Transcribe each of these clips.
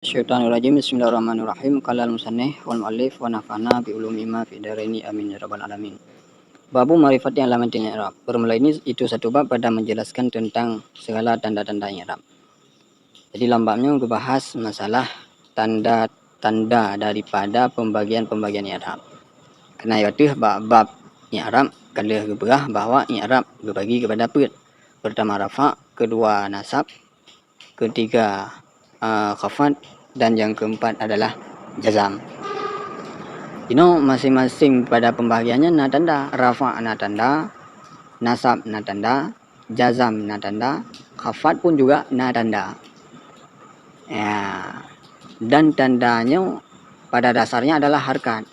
Syaitanirrajim. Bismillahirrahmanirrahim. Qala al-musannif wal mu'allif wa nafa'na bi ulumi ma fi daraini amin ya rabbal alamin. Babu ma'rifati alamatil i'rab. Bermula ini itu satu bab pada menjelaskan tentang segala tanda-tanda i'rab. Jadi lambangnya membahas masalah tanda-tanda daripada pembagian-pembagian i'rab. Karena itu bab i'rab kalau berah bahwa i'rab berbagi kepada apa? Pertama rafa, kedua nasab, ketiga khafad, dan yang keempat adalah jazam. Masing-masing pada pembagiannya na tanda. Rafa na tanda, nasab na tanda, jazam na tanda, khafad pun juga na tanda. Ya. Dan tandanya pada dasarnya adalah harkat.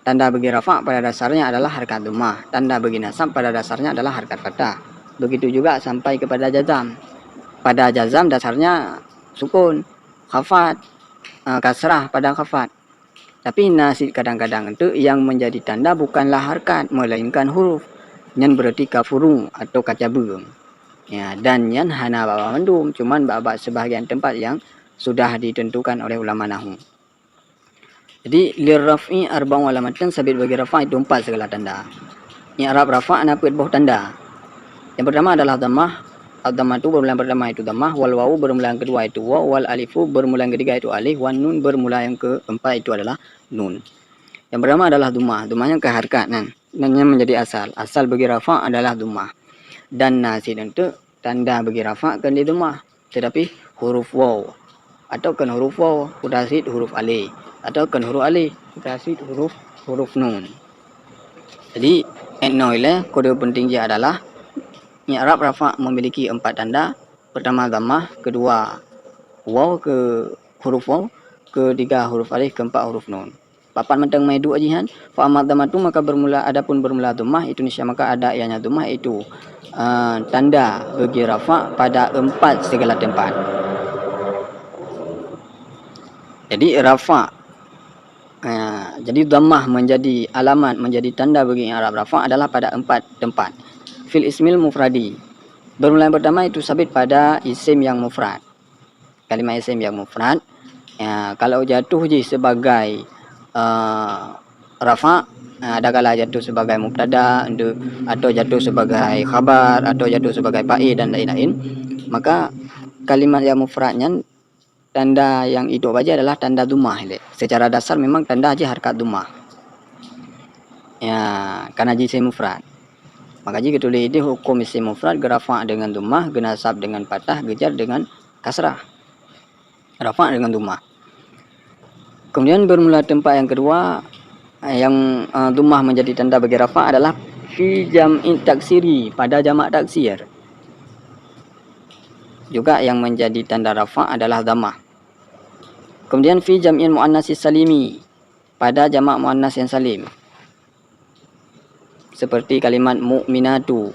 Tanda bagi rafa pada dasarnya adalah harkat dhammah. Tanda bagi nasab pada dasarnya adalah harkat fathah. Begitu juga sampai kepada jazam. Pada jazam dasarnya sukun, khafad, kasrah pada khafad. Tapi nasid kadang-kadang itu yang menjadi tanda bukanlah harkat melainkan huruf. Yang berarti kafuru atau kacabu. Ya, dan yang hana baba mandum, cuman baba sebahagian tempat yang sudah ditentukan oleh ulama nahwu. Jadi lirraf'i arba'u alamatan, sabit bagi rafa itu 4 segala tanda. I'rab rafa ana buah tanda. Yang pertama adalah dhammah. Ad-dhammah itu bermula yang pertama itu dhammah, wal wawu bermula yang kedua itu waw, wal alifu bermula yang ketiga itu alif, wan nun bermula yang keempat itu adalah nun. Yang pertama adalah dhammah. Dhammahnya ke harkat dan menjadi asal. Asal bagi rafa adalah dhammah. Dan nasid itu tanda bagi rafa kan di dhammah, tetapi huruf waw atau kan huruf waw mutasid huruf alif, atau kan huruf alif mutasid huruf nun. Jadi enoile kode penting dia adalah i'rab rafa memiliki 4 tanda. Pertama dhammah, kedua waw ke huruf waw, ketiga huruf alif, keempat huruf nun. Papan mentang mai dua jihan fa amat dhammatu maka bermula adapun bermula dhammah itu nisya maka ada ianya dhammah itu tanda bagi rafa pada 4 segala tempat. Jadi rafa jadi dhammah menjadi alamat, menjadi tanda bagi i'rab rafa adalah pada 4 tempat. Fil ismil mufradi. Bermula yang pertama itu sabit pada isim yang mufrad. Kalimat isim yang mufrad. Ya, kalau jatuh sebagai rafa, ada kala jatuh sebagai mubtada atau jatuh sebagai khabar atau jatuh sebagai fa'il dan lain-lain. Maka kalimat yang mufradnya tanda yang itu aja adalah tanda dhammah. Secara dasar memang tanda aja harkat dhammah. Ya, karena isim mufrad. Maka jika tulis ini hukum isim mufrad rafa dengan dhammah, nasab dengan fathah, jar dengan kasrah. Rafa dengan dhammah. Kemudian bermula tempat yang kedua yang dhammah menjadi tanda bagi rafa adalah fi jam'i taksiri, pada jamak taksir. Juga yang menjadi tanda rafa adalah dhammah. Kemudian fi jam'il muannatsis salimi, pada jamak muannas yang salim. Seperti kalimat mu'minatu.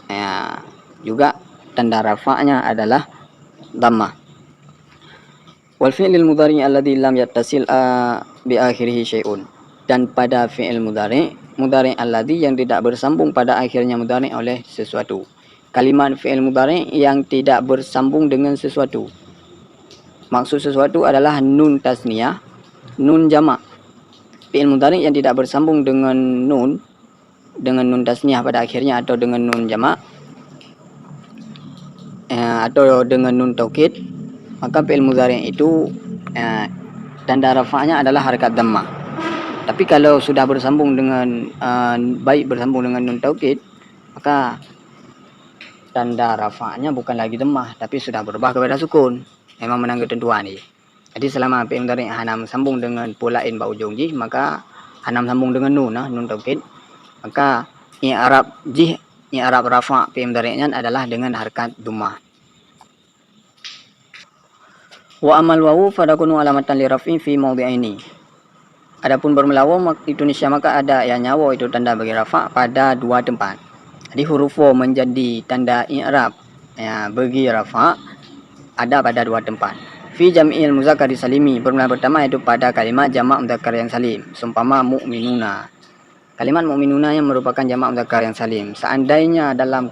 Ya, juga tanda rafa'nya adalah dhammah. Wal fi'lil mudhari' alladhi lam yattasil bi akhirih syai'un. Dan pada fi'il mudhari' alladhi yang tidak bersambung pada akhirnya mudhari' oleh sesuatu. Kalimat fi'il mudhari' yang tidak bersambung dengan sesuatu. Maksud sesuatu adalah nun tasniyah, nun jamak. Fi'il mudhari' yang tidak bersambung dengan nun tasniyah pada akhirnya atau dengan nun jamak atau dengan nun taukid, maka fi'il mudhari' itu tanda rafa'nya adalah harakat dhammah. Tapi kalau sudah bersambung dengan bersambung dengan nun taukid, maka tanda rafa'nya bukan lagi dhammah tapi sudah berubah kepada sukun. Memang menang ketentuan ni. Jadi selama fi'il mudhari' hana sambung dengan pulain ba ujung jih, maka hana sambung dengan nun taukid, maka i'rab rafa' fi'il mudhari'nya adalah dengan harakat dhammah. Wa amal wawu fadakunu alamatan li raf'i fi mawdi'aini. Adapun bermula waw itu nisya maka ada yang nyawa itu tanda bagi rafa' pada 2 tempat. Jadi huruf waw menjadi tanda i'rab bagi rafa' ada pada 2 tempat. Fi jam'il muzakkari salimi, bermula pertama itu pada kalimat jamak mudzakkar yang salim, seumpama mu'minuna. Kalimat mukminuna yang merupakan jamak mudzakkar yang salim. Seandainya dalam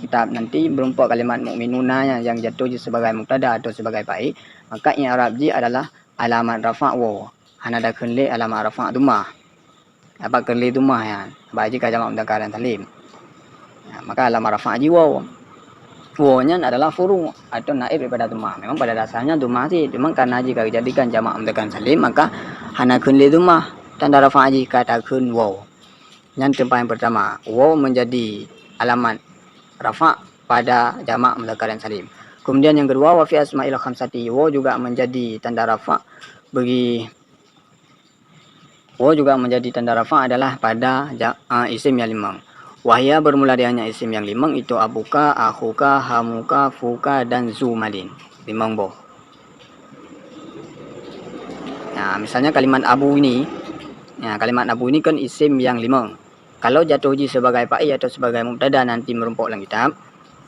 kitab nanti berupa kalimat mukminuna yang jatuh sebagai mubtada atau sebagai fa'il, maka i'rab ji adalah alamat rafa' waw. Hana ada kunli alamat rafa' dhammah. Apa kunli dhammah ya. Bagi jamak mudzakkar yang salim. Ya, maka alamat rafa' ji waw. Waw-nya adalah furu atau naib daripada dhammah. Memang pada dasarnya dhammah sih, memang karena jika dijadikan jamak mudzakkar salim maka hana kunli dhammah. Tanda rafa' ji katakan waw. Yang tempat yang pertama, waw menjadi alamat rafa' pada jamak mudzakkar yang salim. Kemudian yang kedua, wa fi asma'il khamsati, waw juga menjadi tanda rafa' adalah pada isim yang limang. Wahya bermula dengan isim yang limang itu abuka, akhuka, hamuka, fuka dan zumalin. Limang boh. Nah, misalnya kalimat abu ini, kan isim yang limang. Kalau jatuh ji sebagai fa'il atau sebagai mubtada nanti merumpuk dalam kitab,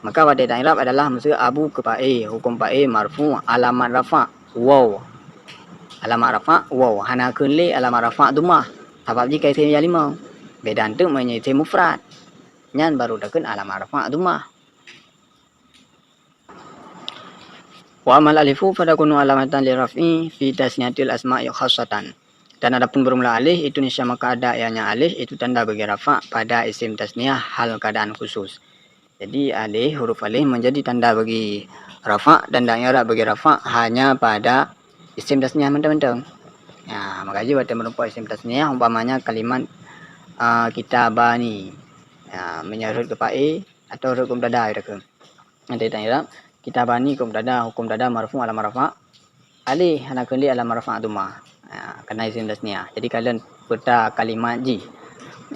maka pada i'rab adalah mesti abu ke fa'il, hukum fa'il marfu, alamat rafa' waw. Alamat rafa' waw, hana kunli alamat rafa' dhammah. Sebab jika isim yang limang, beda tu menjadi isim mufrad. Nyan baru dakun alamat rafa' dhammah. Wa amal alifu fadakunu alamatan li raf'i fi tasniyatil asma'i khassatan. Dan adapun bermula alif itu nisya maka ada ianya alif itu tanda bagi rafa' pada isim tasniyah hal keadaan khusus. Jadi alif, huruf alif menjadi tanda bagi rafa' dan i'rab bagi rafa' hanya pada isim tasniyah mentang-mentang. Ya, makanya pada merupakan isim tasniyah umpamanya kalimat kitabani. Ya, menyerut ke fa'il atau huruf mubtada gitu. Nanti i'rab kitabani hukum mubtada marfu' alamat rafa' alif hana kunli alamat rafa' dhammah. Ya, kena isim tasniyah. Jadi kalian peta kalimat ji.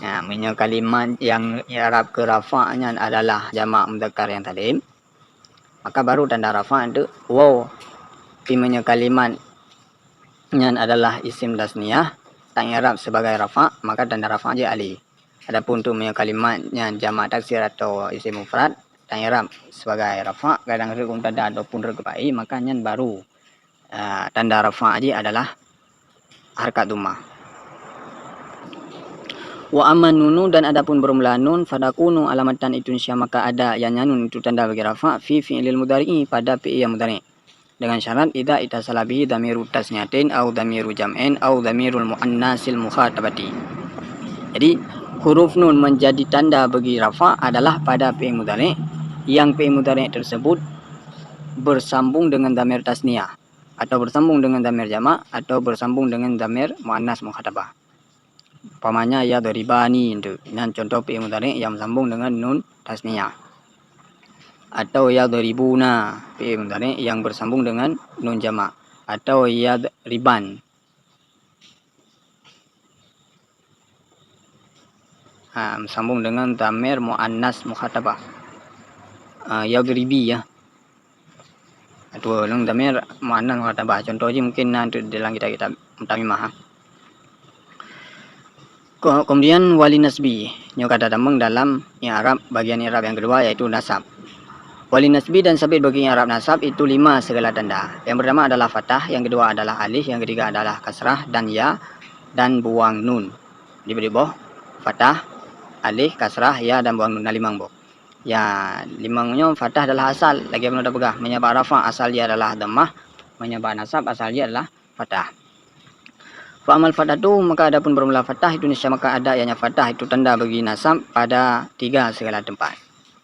Ya, punya kalimat yang i'rab ke rafa'nya adalah jamak mudzakkar yang salim. Maka baru tanda rafa' itu waw. Punya kalimat yang adalah isim tasniyah tak i'rab sebagai rafa', maka tanda rafa' je alif. Adapun untuk punya kalimat yang jamak taksir atau isim mufrad tak i'rab sebagai rafa', kadang huruf mubtada ataupun huruf fa'il, maka yang baru tanda rafa' je adalah harkat dhammah. Wa amman nunu dan adapun bermula nun fadakunu alamatan itu nisya maka ada yang nun itu tanda bagi rafa' fi fi'lil mudhari'i pada fi'il yang mudhari'. Dengan syarat idza itasala bihi dhamiru tasniyatin au dhamiru jam'in au dhamirul muannasil mukhatabati. Jadi huruf nun menjadi tanda bagi rafa' adalah pada fi'il mudhari' yang fi'il mudhari' tersebut bersambung dengan dhamir tasniyah atau bersambung dengan dhamir jamak atau bersambung dengan dhamir muannas mukhatabah. Umpamanya ya daribani itu. Ini contoh fi'il mudhari' yang bersambung dengan nun tasniyah. Atau ya daribuna fi'il mudhari' yang bersambung dengan nun jamak. Atau ya riban. Bersambung dengan dhamir muannas mukhatabah. Ya daribi ya. Atau dhamir muannas mukhatabah. Contoh je mungkin nanti dalam kitab mutamimah. Kemudian wali nasbi, kata damang dalam i'rab bagian i'rab yang kedua yaitu nasab. Wali nasbi dan sabit bagi i'rab nasab itu 5 segala tanda. Yang pertama adalah fathah, yang kedua adalah alif, yang ketiga adalah kasrah dan ya dan buang nun. Diberi boh fathah, alif, kasrah, ya dan buang nun. Nah, limang boh. Ya, limangnya fathah adalah asal, lagi belum ada pegah. Menyebab rafa asal dia adalah dhammah, menyebab nasab asal dia adalah fathah. Fa'amal fathah itu maka adapun bermula fathah itu nisya maka ada ianya fathah itu tanda bagi nasab pada 3 segala tempat.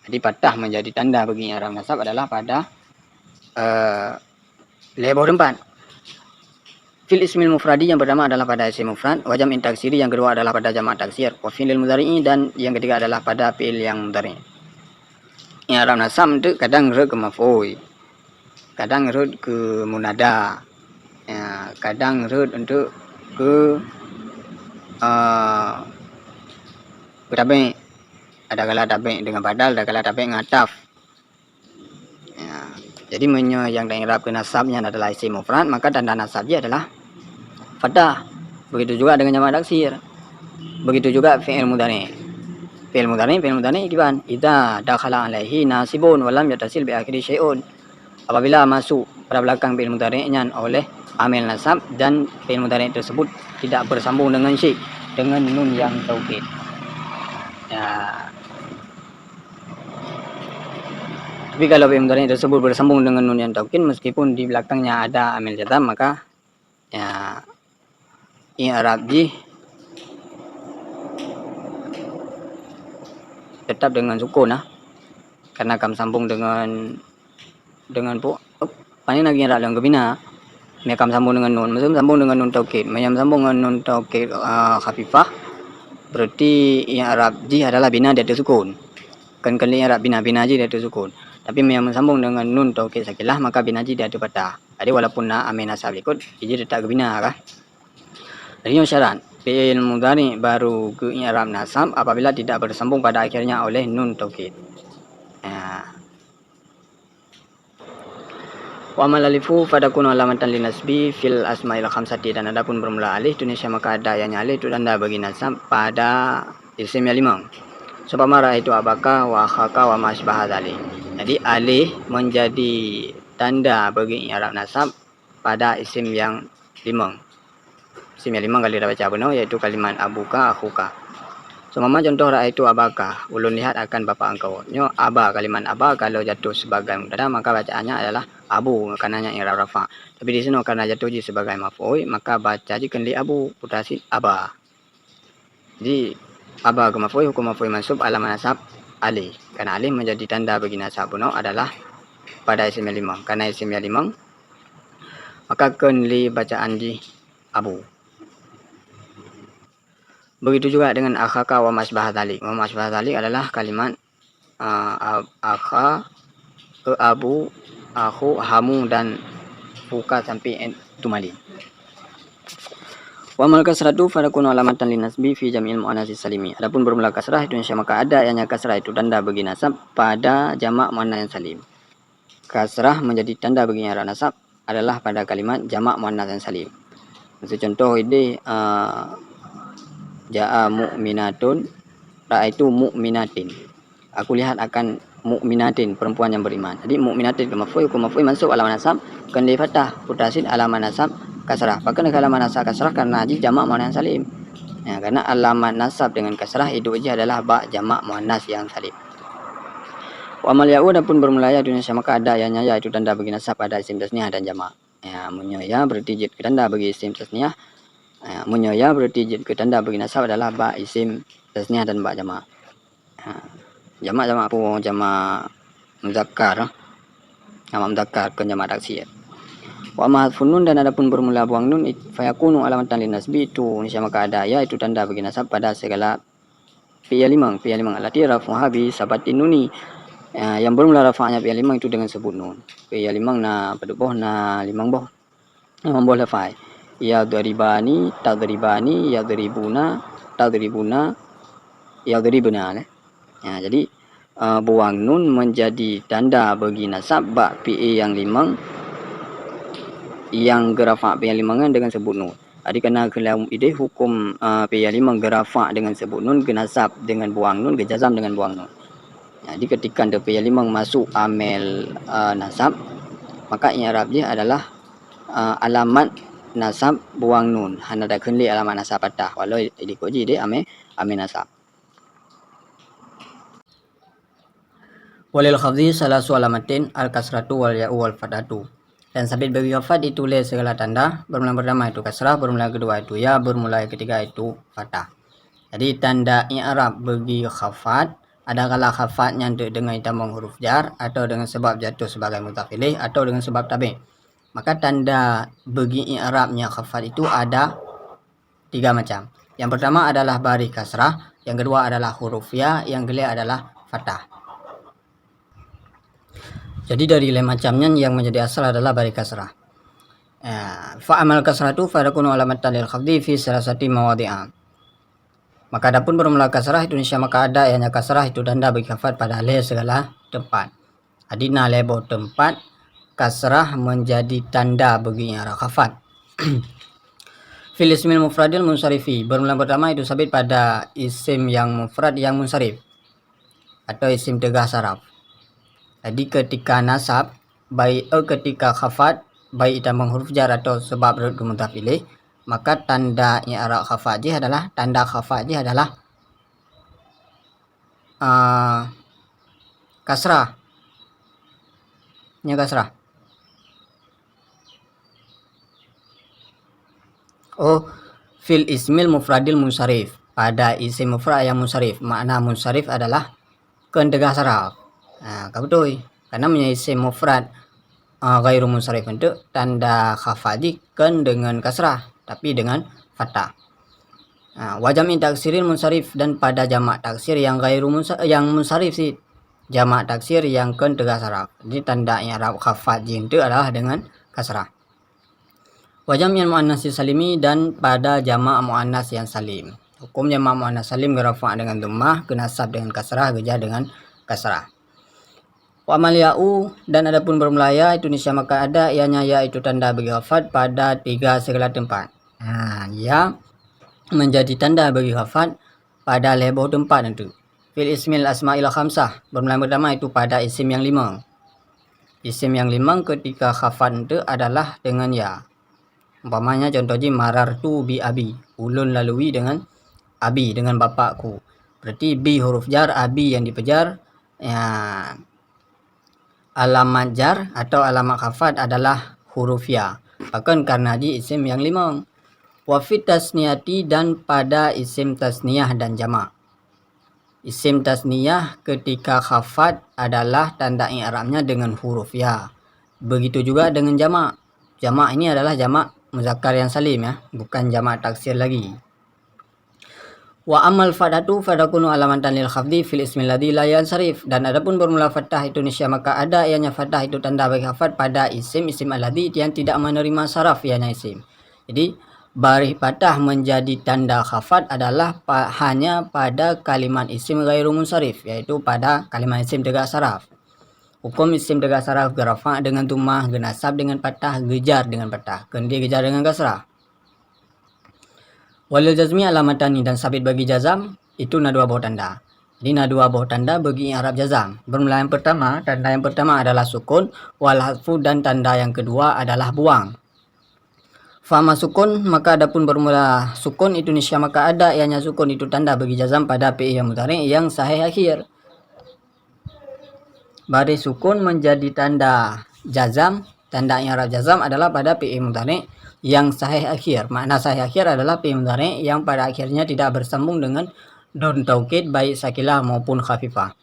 Jadi fathah menjadi tanda bagi i'rab nasab adalah pada lebih tempat. Fil ismil mufradi yang pertama adalah pada isim mufrad, wa jam'in taksiri yang kedua adalah pada jamak taksir, wa fi'lil mudhari'i dan yang ketiga adalah pada fi'il yang mudhari'. I'rab nasab itu kadang rud ke maf'ul, kadang rud ke munada, ya, kadang rud untuk ke tabi'. Ada kala tabi' dengan badal, ada kala tabi' dengan ataf. Ya, jadi yang i'rab ke nasabnya adalah isim mufrad, maka tanda nasabnya adalah fathah. Begitu juga dengan jamak taksir. Begitu juga fi'il mudhari'. Fi'il mudhari' gimana? Idza dakhala alaihi nasibun wa lam yatasil bi akhiri syai'un. Apabila masuk pada belakang fi'il mudhari'nya oleh amil nasab dan fi'il mudhari' tersebut tidak bersambung dengan syai'. dengan nun yang taukid. Ya. Tapi kalau fi'il mudhari tersebut bersambung dengan nun yang taukid meskipun di belakangnya ada amil jazam, maka ya i'rab jih tetap dengan sukun karena kam sambung dengan pani lagi i'rab yang kebina kam sambung dengan nun, maksudnya sambung dengan nun taukid, sambung dengan nun taukid khafifah, berarti i'rab jih adalah bina di atas sukun. Kan kali i'rab bina ji di atas sukun. Tapi yang sambung dengan nun taukid sakilah maka bina ji di atas fathah. Jadi walaupun amin nasab ikut, jadi tetap ke bina kah? Jadi syarat fi'il mudhari baru ke i'rab nasab apabila tidak bersambung pada akhirnya oleh nun taukid. Wa amal alifu fadakunu alamatan linasbi fil asma'il khamsati, dan adapun bermula alif Indonesia maka ada yang alif itu tanda bagi nasab pada isim yang 5. Supamara itu abaka wa akhaka wa masbah dzalik. Jadi alif menjadi tanda bagi i'rab nasab pada isim yang 5. Isim yang 5 kali kita baca benar yaitu kalimat abuka akhuka. Semama contoh itu abaka, ulun lihat akan bapak engkau. Nyo aba, kalimat aba kalau jatuh sebagai mubtada maka bacaannya adalah abu, karenanya i'rab rafa. Tapi di sini karena jatuh ji sebagai maf'ul maka baca ji kendi abu, putasi aba. Jadi aba ke maf'ul, hukum maf'ul mansub alamat nasab alif. Karena alif menjadi tanda bagi nasab buno adalah pada isim yang 5. Karena isim yang 5 maka kendi bacaan ji abu. Begitu juga dengan akhaka wa masbah dzalik. Wa masbah dzalik adalah kalimat akha, abu, akhu, hamu dan fuka sampai tumali. Wa mal kasratu farakunu alamatan linasbi fi jam'il muannats salimi. Adapun bermula kasrah itu insya maka ada yang kasrah itu tanda bagi nasab pada jamak muannats salim. Kasrah menjadi tanda bagi i'rab nasab adalah pada kalimat jamak muannats salim. Untuk contoh ini ja'a mu'minatun ra'aitu mu'minatin. Aku lihat akan mu'minatin, perempuan yang beriman. Jadi mu'minatin ke maf'ul mansub alamat nasab kan li fathah mutasil alamat nasab kasrah. Bahkan alamat nasab kasrah karena ji jamak muannas salim. Ya, karena alamat nasab dengan kasrah itu aja adalah ba jamak muannas yang salim. Wa amal ya'u adapun bermula ya Indonesia maka ada yang yaitu tanda bagi nasab pada isim tasniyah dan jamak. Ya, munyoya berarti jid tanda bagi isim tasniyah. Munyoya berarti jid tanda bagi nasab adalah ba isim tasniyah dan ba jamak. Jamak apa? Jamak muzakkar. Jamak muzakkar bukan jamak taksir. Wa ma hadfun nun dan adapun bermula buang nun fayakunu alamatan linasbi itu insya maka ada ya itu tanda bagi nasab pada segala fi'il limang alati rafuha bi sabatin nuni. Yang bermula rafa'nya fi'il limang itu dengan sebut nun. Fi'il limang na paduboh na limang boh. Limang boh lafai. Ya daribani, tadribani, ya daribuna, tadribuna, ya daribuna. Ya, jadi buang nun menjadi tanda bagi nasab ba fi'il yang limang yang gerafa fi'il limangan dengan sebut nun. Jadi kena kelam ide hukum fi'il limang gerafa dengan sebut nun, genasab dengan buang nun, gejazam dengan buang nun. Jadi ketika fi'il limang masuk amil nasab maka i'rab dia adalah alamat nasab buang nun. Hana da kunli alamat nasab patah walau dikoji dia ame nasab. Walil khafdi salasu alamatin al kasratu wal ya'u wal fathatu. Dan sabit bagi khafat ditulis segala tanda, bermula pertama itu kasrah, bermula kedua itu ya, bermula ketiga itu fathah. Jadi tanda i'rab bagi khafat ada kala khafatnya dengan ditambah huruf jar atau dengan sebab jatuh sebagai mudhaf ilaih atau dengan sebab tabi'. Maka tanda bagi i'rabnya khafat itu ada 3 macam. Yang pertama adalah baris kasrah, yang kedua adalah huruf ya, yang ketiga adalah fathah. Jadi dari 5 macamnya yang menjadi asal adalah baris kasrah. Fa amal kasratu farakunu alamatan lil khafdi fi salasati mawadhi'a. Maka adapun bermula kasrah itu insya maka ada yang kasrah itu tanda bagi khafat pada segala tempat. Adina lebo tempat kasrah menjadi tanda bagi i'rab khafat. Fil ismil mufradil munsarifi, bermula pertama itu sabit pada isim yang mufrad yang munsarif atau isim tegah saraf. Jadi ketika nasab baik ketika khafat baik ditambah huruf jar atau sebab mudhaf ilaih maka tanda i'rab khafajih adalah kasrah. Kasrah. Oh, fil ismil mufradil munsharif, pada isim mufrad yang munsharif. Makna munsharif adalah kendegah saraf. Nah, betul. Karena punya isim mufrad ghairu munsharif itu tanda khafadi kan dengan kasrah, tapi dengan fathah. Nah, wa jam'i taksirin munsharif, dan pada jamak taksir yang munsharif sih, jamak taksir yang kan tegah saraf. Jadi tanda i'rab khafadi itu adalah dengan kasrah. Wa jam'il muannas salimi, dan pada jamak muannas yang salim. Hukum jamak muannas salim rafa' dengan dhammah, nasab dengan kasrah, gejar dengan kasrah. Wa amal ya'u, dan adapun bermula ya itu nisya maka ada ianya ya itu tanda bagi khafat pada 3 segala tempat. Nah, ya menjadi tanda bagi khafat pada leboh tempat itu. Fil ismil asma'il khamsah, bermula pertama itu pada isim yang 5. Isim yang 5 ketika khafat itu adalah dengan ya. Umpamanya contohnya marartu bi abi, ulun lalui dengan abi, dengan bapakku. Berarti bi huruf jar, abi yang dipejar. Ya, alamat jar atau alamat khafat adalah huruf ya. Bahkan karena di isim yang 5. Wa fit tasniyati, dan pada isim tasniyah dan jamak. Isim tasniyah ketika khafat adalah tanda i'rabnya dengan huruf ya. Begitu juga dengan jamak. Jamak ini adalah jamak muzakkar yang salim ya, bukan jamak taksir lagi. Wa amal fathatu fadakunu alamatan lil khafdi fil ismil ladzi la yansarif, dan adapun bermula fathah itu nisya maka ada ianya fathah itu tanda bagi khafat pada isim alladzi yang tidak menerima saraf ianya isim. Jadi baris fathah menjadi tanda khafat adalah hanya pada kalimat isim ghairu munsharif, yaitu pada kalimat isim tegak saraf. Hukum isim tegak saraf gerafa dengan dhammah, genasab dengan fathah, gejar dengan fathah, kendi gejar dengan kasrah. Walil jazmi alamatani, dan sabit bagi jazam itu dua buah tanda. Jadi dua buah tanda bagi i'rab jazam. Bermula yang pertama, tanda yang pertama adalah sukun, wal hadfu, dan tanda yang kedua adalah buang. Fama sukun, maka adapun bermula sukun itu nisya maka ada ianya sukun itu tanda bagi jazam pada fi'il mudhari yang sahih akhir. Baris sukun menjadi tanda jazam, tanda i'rab jazam adalah pada fi'il mudhari yang sahih akhir. Makna sahih akhir adalah fi'il mudhari yang pada akhirnya tidak bersambung dengan nun taukid baik sakilah maupun khafifah.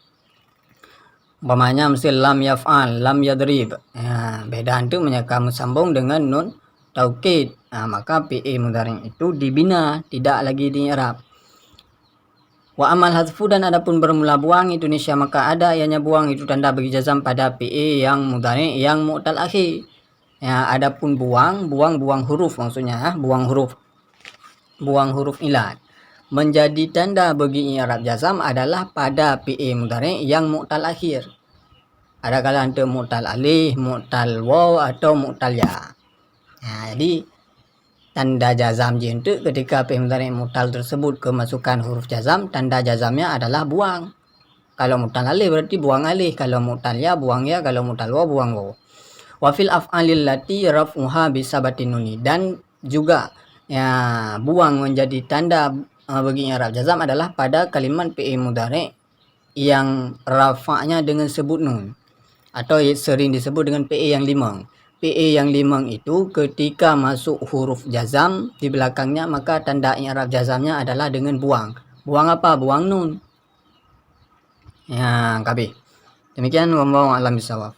Umpamanya misalnya lam yaf'al, lam yadrib. Nah, beda itu kamu sambung dengan nun taukid. Nah, maka fi'il mudhari itu dibina, tidak lagi di i'rab. Wa amal hadfu, dan adapun bermula buang itu nisya maka ada ianya buang itu tanda bagi jazam pada fi'il yang mudhari yang mu'tal akhir. Ya, adapun buang huruf maksudnya, buang huruf ilat menjadi tanda bagi i'rab jazam adalah pada fi'il mudhari yang mu'tal akhir. Ada kala untuk mu'tal alif, mu'tal waw atau mu'tal ya. Nah, jadi tanda jazam itu ketika fi'il mudhari mu'tal tersebut kemasukan huruf jazam, tanda jazamnya adalah buang. Kalau mu'tal alif berarti buang alif, kalau mu'tal ya buang ya, kalau mu'tal waw buang waw. Wa fil af'alil lati raf'uha bisabatin nuni, dan juga ya buang menjadi tanda bagi i'rab jazam adalah pada kalimat fi'il mudhari yang rafa'nya dengan sebut nun atau sering disebut dengan fi'il yang 5. Fi'il yang 5 itu ketika masuk huruf jazam di belakangnya maka tanda i'rab jazamnya adalah dengan buang. Buang apa? Buang nun. Ya, kabeh. Demikian wallahu a'lam bishawab.